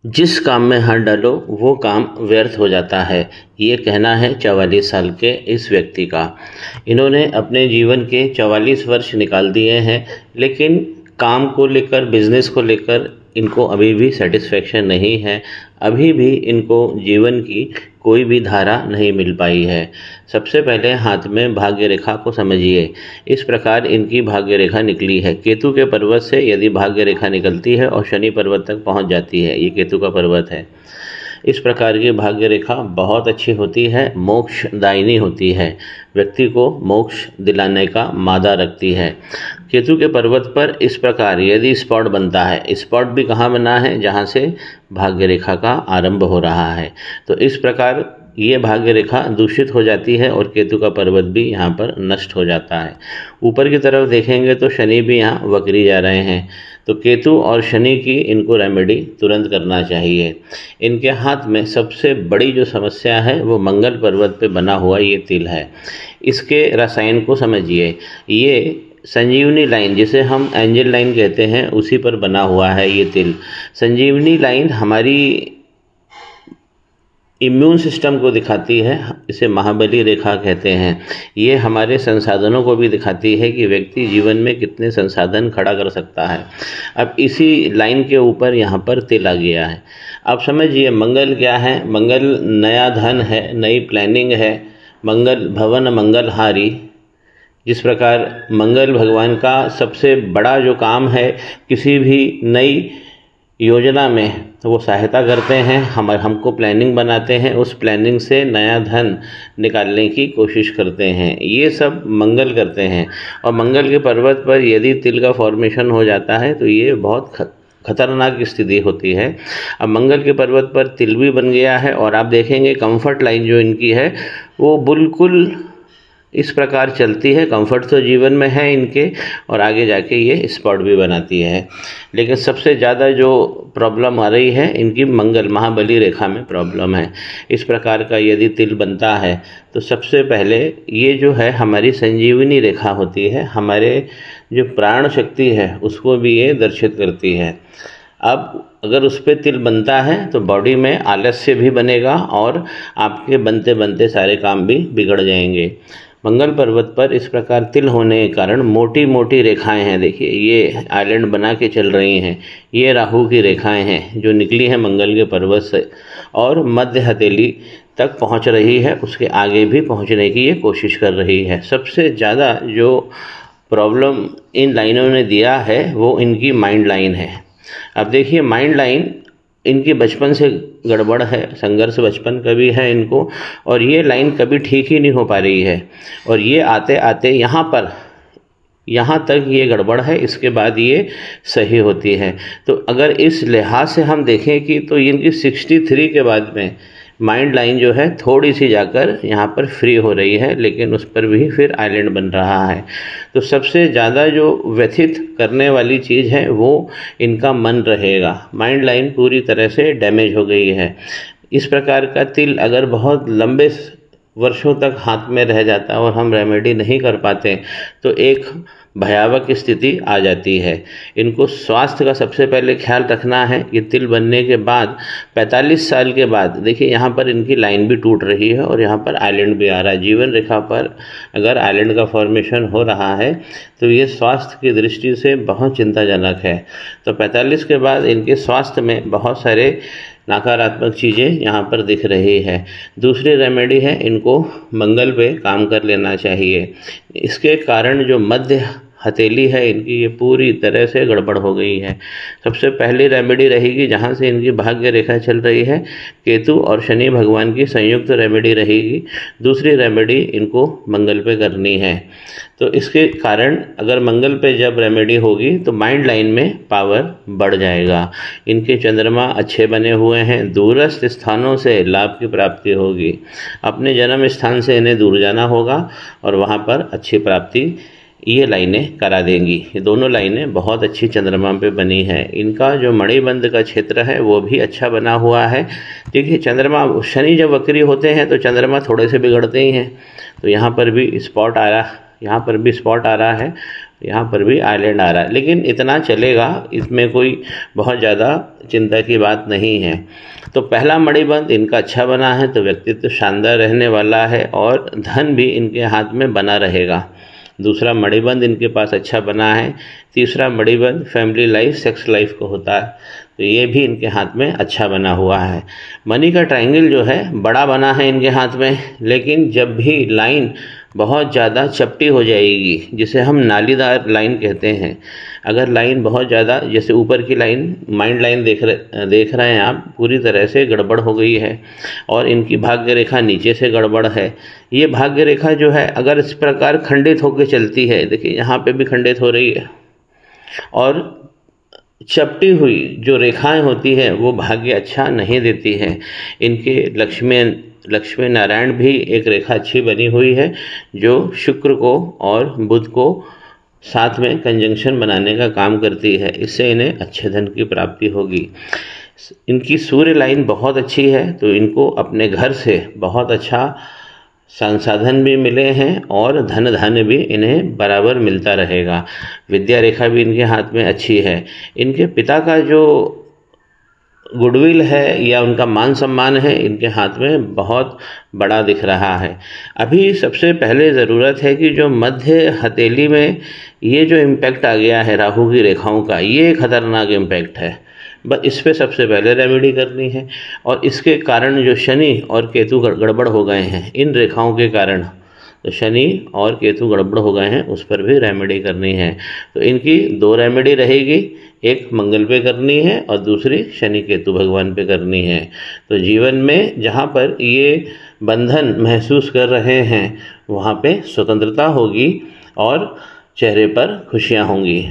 जिस काम में हाथ डालो वो काम व्यर्थ हो जाता है, ये कहना है 44 साल के इस व्यक्ति का। इन्होंने अपने जीवन के 44 वर्ष निकाल दिए हैं, लेकिन काम को लेकर, बिजनेस को लेकर इनको अभी भी सेटिस्फेक्शन नहीं है। अभी भी इनको जीवन की कोई भी धारा नहीं मिल पाई है। सबसे पहले हाथ में भाग्य रेखा को समझिए। इस प्रकार इनकी भाग्य रेखा निकली है। केतु के पर्वत से यदि भाग्य रेखा निकलती है और शनि पर्वत तक पहुंच जाती है, ये केतु का पर्वत है। इस प्रकार की भाग्य रेखा बहुत अच्छी होती है, मोक्षदायिनी होती है, व्यक्ति को मोक्ष दिलाने का मादा रखती है। केतु के पर्वत पर इस प्रकार यदि स्पॉट बनता है, स्पॉट भी कहाँ बना है, जहाँ से भाग्य रेखा का आरंभ हो रहा है, तो इस प्रकार ये भाग्य रेखा दूषित हो जाती है और केतु का पर्वत भी यहाँ पर नष्ट हो जाता है। ऊपर की तरफ देखेंगे तो शनि भी यहाँ वक्री जा रहे हैं, तो केतु और शनि की इनको रेमेडी तुरंत करना चाहिए। इनके हाथ में सबसे बड़ी जो समस्या है वो मंगल पर्वत पे बना हुआ ये तिल है। इसके रसायन को समझिए। ये संजीवनी लाइन, जिसे हम एंजल लाइन कहते हैं, उसी पर बना हुआ है ये तिल। संजीवनी लाइन हमारी इम्यून सिस्टम को दिखाती है, इसे महाबली रेखा कहते हैं। ये हमारे संसाधनों को भी दिखाती है कि व्यक्ति जीवन में कितने संसाधन खड़ा कर सकता है। अब इसी लाइन के ऊपर यहाँ पर तिल आ गया है। अब समझिए मंगल क्या है। मंगल नया धन है, नई प्लानिंग है। मंगल भवन मंगलहारी। जिस प्रकार मंगल भगवान का सबसे बड़ा जो काम है, किसी भी नई योजना में वो सहायता करते हैं, हमको प्लानिंग बनाते हैं, उस प्लानिंग से नया धन निकालने की कोशिश करते हैं। ये सब मंगल करते हैं। और मंगल के पर्वत पर यदि तिल का फॉर्मेशन हो जाता है तो ये बहुत खतरनाक स्थिति होती है। अब मंगल के पर्वत पर तिल भी बन गया है और आप देखेंगे कंफर्ट लाइन जो इनकी है वो बिल्कुल इस प्रकार चलती है। कंफर्ट तो जीवन में है इनके, और आगे जाके ये स्पॉट भी बनाती है। लेकिन सबसे ज़्यादा जो प्रॉब्लम आ रही है इनकी मंगल महाबली रेखा में प्रॉब्लम है। इस प्रकार का यदि तिल बनता है तो सबसे पहले ये जो है हमारी संजीवनी रेखा होती है, हमारे जो प्राण शक्ति है उसको भी ये दर्शित करती है। अब अगर उस पर तिल बनता है तो बॉडी में आलस्य भी बनेगा और आपके बनते बनते सारे काम भी बिगड़ जाएंगे। मंगल पर्वत पर इस प्रकार तिल होने के कारण मोटी मोटी रेखाएं हैं। देखिए ये आइलैंड बना के चल रही हैं। ये राहु की रेखाएं हैं जो निकली हैं मंगल के पर्वत से और मध्य हथेली तक पहुंच रही है, उसके आगे भी पहुंचने की ये कोशिश कर रही है। सबसे ज़्यादा जो प्रॉब्लम इन लाइनों ने दिया है वो इनकी माइंड लाइन है। अब देखिए माइंड लाइन इनकी बचपन से गड़बड़ है, संघर्ष बचपन का भी है इनको, और ये लाइन कभी ठीक ही नहीं हो पा रही है। और ये आते आते यहाँ तक ये गड़बड़ है, इसके बाद ये सही होती है। तो अगर इस लिहाज से हम देखें कि तो इनकी 63 के बाद में माइंड लाइन जो है थोड़ी सी जाकर यहाँ पर फ्री हो रही है, लेकिन उस पर भी फिर आइलैंड बन रहा है। तो सबसे ज़्यादा जो व्यथित करने वाली चीज़ है वो इनका मन रहेगा। माइंड लाइन पूरी तरह से डैमेज हो गई है। इस प्रकार का तिल अगर बहुत लंबे वर्षों तक हाथ में रह जाता और हम रेमेडी नहीं कर पाते तो एक भयावह स्थिति आ जाती है। इनको स्वास्थ्य का सबसे पहले ख्याल रखना है। ये तिल बनने के बाद 45 साल के बाद देखिए यहाँ पर इनकी लाइन भी टूट रही है और यहाँ पर आइलैंड भी आ रहा है। जीवन रेखा पर अगर आइलैंड का फॉर्मेशन हो रहा है तो ये स्वास्थ्य की दृष्टि से बहुत चिंताजनक है। तो 45 के बाद इनके स्वास्थ्य में बहुत सारे नकारात्मक चीज़ें यहाँ पर दिख रही है। दूसरी रेमेडी है, इनको मंगल पे काम कर लेना चाहिए। इसके कारण जो मध्य हथेली है इनकी ये पूरी तरह से गड़बड़ हो गई है। सबसे पहली रेमेडी रहेगी जहाँ से इनकी भाग्य रेखा चल रही है, केतु और शनि भगवान की संयुक्त रेमेडी रहेगी। दूसरी रेमेडी इनको मंगल पे करनी है। तो इसके कारण अगर मंगल पे जब रेमेडी होगी तो माइंड लाइन में पावर बढ़ जाएगा। इनके चंद्रमा अच्छे बने हुए हैं, दूरस्थ स्थानों से लाभ की प्राप्ति होगी। अपने जन्म स्थान से इन्हें दूर जाना होगा और वहाँ पर अच्छी प्राप्ति ये लाइनें करा देंगी। ये दोनों लाइनें बहुत अच्छी चंद्रमा पे बनी है। इनका जो मणिबंध का क्षेत्र है वो भी अच्छा बना हुआ है। देखिए चंद्रमा, शनि जब वक्री होते हैं तो चंद्रमा थोड़े से बिगड़ते ही हैं। तो यहाँ पर भी स्पॉट आ रहा है यहाँ पर भी आइलैंड आ रहा है, लेकिन इतना चलेगा, इसमें कोई बहुत ज़्यादा चिंता की बात नहीं है। तो पहला मणिबंध इनका अच्छा बना है तो व्यक्तित्व शानदार रहने वाला है और धन भी इनके हाथ में बना रहेगा। दूसरा मणिबंध इनके पास अच्छा बना है। तीसरा मणिबंध फैमिली लाइफ, सेक्स लाइफ को होता है, तो ये भी इनके हाथ में अच्छा बना हुआ है। मनी का ट्रायंगल जो है बड़ा बना है इनके हाथ में, लेकिन जब भी लाइन बहुत ज़्यादा चपटी हो जाएगी, जिसे हम नालीदार लाइन कहते हैं, अगर लाइन बहुत ज़्यादा, जैसे ऊपर की लाइन माइंड लाइन देख रहे हैं आप, पूरी तरह से गड़बड़ हो गई है और इनकी भाग्य रेखा नीचे से गड़बड़ है। ये भाग्य रेखा जो है अगर इस प्रकार खंडित होकर चलती है, देखिए यहाँ पे भी खंडित हो रही है, और चपटी हुई जो रेखाएं होती हैं वो भाग्य अच्छा नहीं देती है। इनके लक्ष्मी नारायण भी एक रेखा अच्छी बनी हुई है जो शुक्र को और बुध को साथ में कंजंक्शन बनाने का काम करती है, इससे इन्हें अच्छे धन की प्राप्ति होगी। इनकी सूर्य लाइन बहुत अच्छी है, तो इनको अपने घर से बहुत अच्छा संसाधन भी मिले हैं और धन धान्य भी इन्हें बराबर मिलता रहेगा। विद्या रेखा भी इनके हाथ में अच्छी है। इनके पिता का जो गुडविल है या उनका मान सम्मान है इनके हाथ में बहुत बड़ा दिख रहा है। अभी सबसे पहले ज़रूरत है कि जो मध्य हथेली में ये जो इम्पैक्ट आ गया है राहु की रेखाओं का, ये खतरनाक इम्पैक्ट है, बस इस पे सबसे पहले रेमेडी करनी है। और इसके कारण जो शनि और केतु गड़बड़ हो गए हैं, इन रेखाओं के कारण तो शनि और केतु गड़बड़ हो गए हैं, उस पर भी रेमेडी करनी है। तो इनकी 2 रेमेडी रहेगी, एक मंगल पे करनी है और दूसरी शनि केतु भगवान पे करनी है। तो जीवन में जहाँ पर ये बंधन महसूस कर रहे हैं वहाँ पे स्वतंत्रता होगी और चेहरे पर खुशियाँ होंगी।